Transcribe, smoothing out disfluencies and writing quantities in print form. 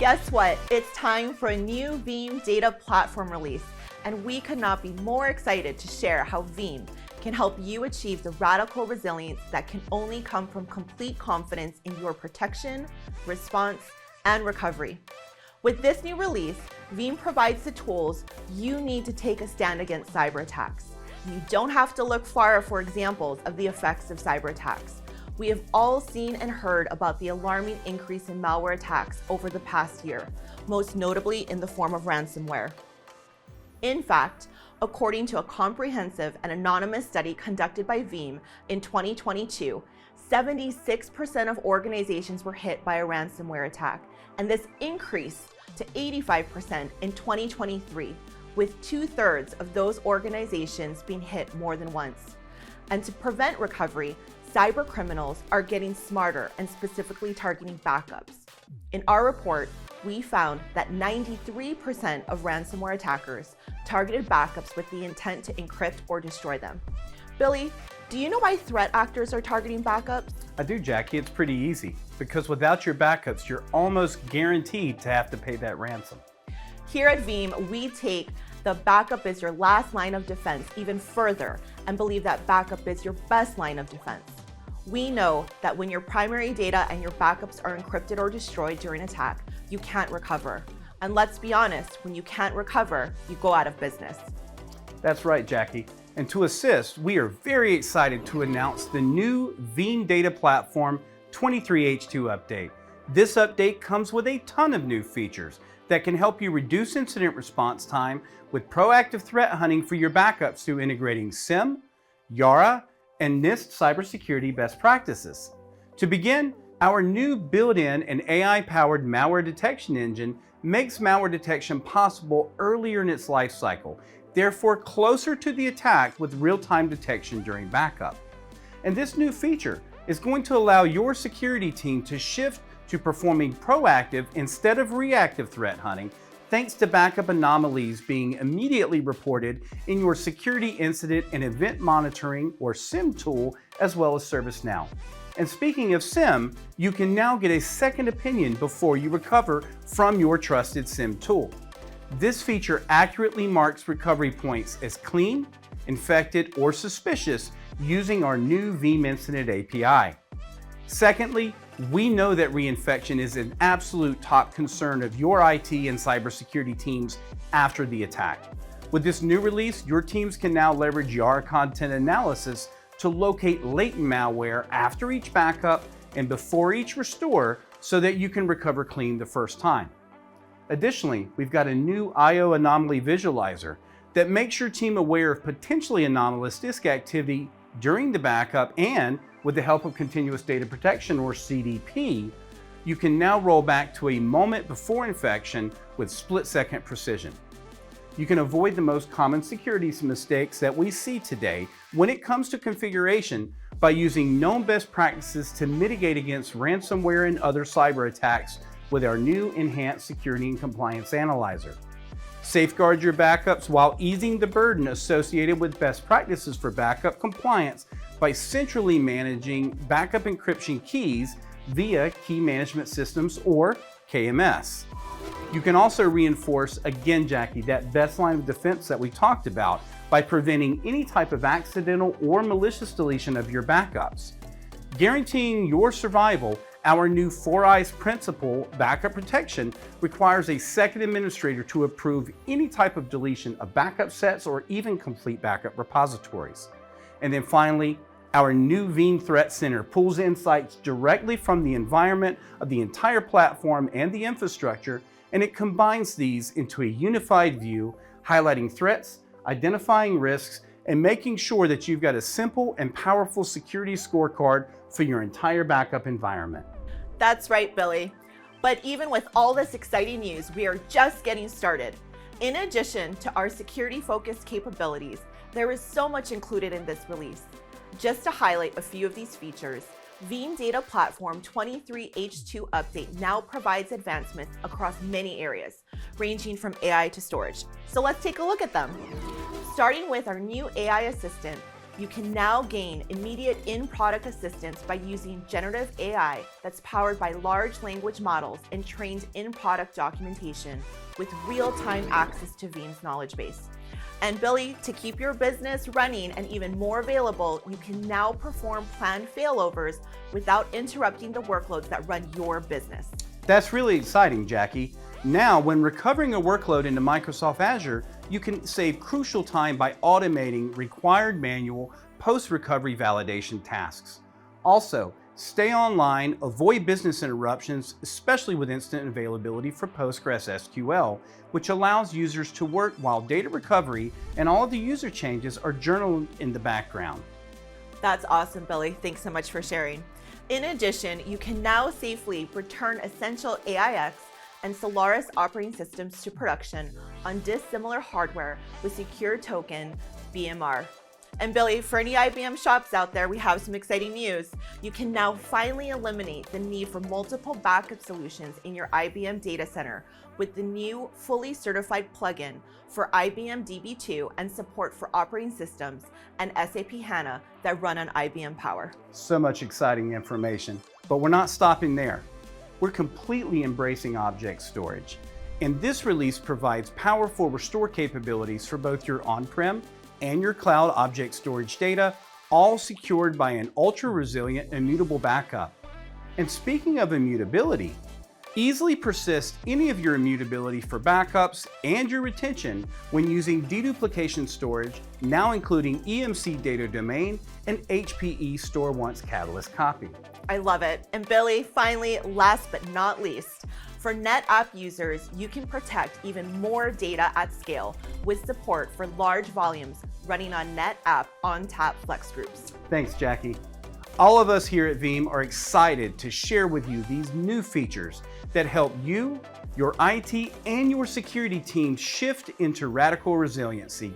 Guess what? It's time for a new Veeam data platform release, and we could not be more excited to share how Veeam can help you achieve the radical resilience that can only come from complete confidence in your protection, response, and recovery. With this new release, Veeam provides the tools you need to take a stand against cyber attacks. You don't have to look far for examples of the effects of cyber attacks. We have all seen and heard about the alarming increase in malware attacks over the past year, most notably in the form of ransomware. In fact, according to a comprehensive and anonymous study conducted by Veeam in 2022, 76% of organizations were hit by a ransomware attack, and this increased to 85% in 2023, with 2/3 of those organizations being hit more than once. And to prevent recovery, cyber criminals are getting smarter and specifically targeting backups. In our report, we found that 93% of ransomware attackers targeted backups with the intent to encrypt or destroy them. Billy, do you know why threat actors are targeting backups? I do, Jackie. It's pretty easy. Because without your backups, you're almost guaranteed to have to pay that ransom. Here at Veeam, we take the backup is your last line of defense even further and believe that backup is your best line of defense. We know that when your primary data and your backups are encrypted or destroyed during attack, you can't recover. And let's be honest, when you can't recover, you go out of business. That's right, Jackie. And to assist, we are very excited to announce the new Veeam Data Platform 23H2 update. This update comes with a ton of new features that can help you reduce incident response time with proactive threat hunting for your backups through integrating SIEM, Yara, and NIST cybersecurity best practices. To begin, our new built-in and AI-powered malware detection engine makes malware detection possible earlier in its life cycle, therefore closer to the attack with real-time detection during backup. And this new feature is going to allow your security team to shift to performing proactive instead of reactive threat hunting, thanks to backup anomalies being immediately reported in your Security Incident and Event Monitoring, or SIEM tool, as well as ServiceNow. And speaking of SIEM, you can now get a second opinion before you recover from your trusted SIEM tool. This feature accurately marks recovery points as clean, infected, or suspicious using our new Veeam Incident API. Secondly, we know that reinfection is an absolute top concern of your IT and cybersecurity teams after the attack. With this new release, your teams can now leverage Yara content analysis to locate latent malware after each backup and before each restore so that you can recover clean the first time. Additionally, we've got a new IO anomaly visualizer that makes your team aware of potentially anomalous disk activity during the backup, and with the help of Continuous Data Protection, or CDP, you can now roll back to a moment before infection with split-second precision. You can avoid the most common security mistakes that we see today when it comes to configuration by using known best practices to mitigate against ransomware and other cyber attacks with our new Enhanced Security and Compliance Analyzer. Safeguard your backups while easing the burden associated with best practices for backup compliance by centrally managing backup encryption keys via Key Management Systems, or KMS. You can also reinforce, again, Jackie, that best line of defense that we talked about by preventing any type of accidental or malicious deletion of your backups. Guaranteeing your survival, our new 4 Eyes principle backup protection requires a second administrator to approve any type of deletion of backup sets or even complete backup repositories. And then finally, our new Veeam Threat Center pulls insights directly from the environment of the entire platform and the infrastructure, and it combines these into a unified view, highlighting threats, identifying risks, and making sure that you've got a simple and powerful security scorecard for your entire backup environment. That's right, Billy. But even with all this exciting news, we are just getting started. In addition to our security-focused capabilities, there is so much included in this release. Just to highlight a few of these features, Veeam Data Platform 23H2 update now provides advancements across many areas, ranging from AI to storage. So let's take a look at them. Starting with our new AI assistant, You can now gain immediate in-product assistance by using generative AI that's powered by large language models and trained in-product documentation with real-time access to Veeam's knowledge base. And Billy, to keep your business running and even more available, you can now perform planned failovers without interrupting the workloads that run your business. That's really exciting, Jackie. Now, when recovering a workload into Microsoft Azure, you can save crucial time by automating required manual post-recovery validation tasks. Also, stay online, avoid business interruptions, especially with instant availability for PostgreSQL, which allows users to work while data recovery and all of the user changes are journaled in the background. That's awesome, Billy. Thanks so much for sharing. In addition, you can now safely return essential AIX and Solaris operating systems to production on dissimilar hardware with Secure Token BMR. And Billy, for any IBM shops out there, we have some exciting news. You can now finally eliminate the need for multiple backup solutions in your IBM data center with the new fully certified plugin for IBM DB2 and support for operating systems and SAP HANA that run on IBM Power. So much exciting information, but we're not stopping there. We're completely embracing object storage, and this release provides powerful restore capabilities for both your on-prem and your cloud object storage data, all secured by an ultra-resilient immutable backup. And speaking of immutability, easily persist any of your immutability for backups and your retention when using deduplication storage, now including EMC Data Domain and HPE Store Once Catalyst Copy. I love it. And Billy, finally, last but not least, for NetApp users, you can protect even more data at scale with support for large volumes running on NetApp ONTAP Flex groups. Thanks, Jackie. All of us here at Veeam are excited to share with you these new features that help you, your IT, and your security team shift into radical resiliency.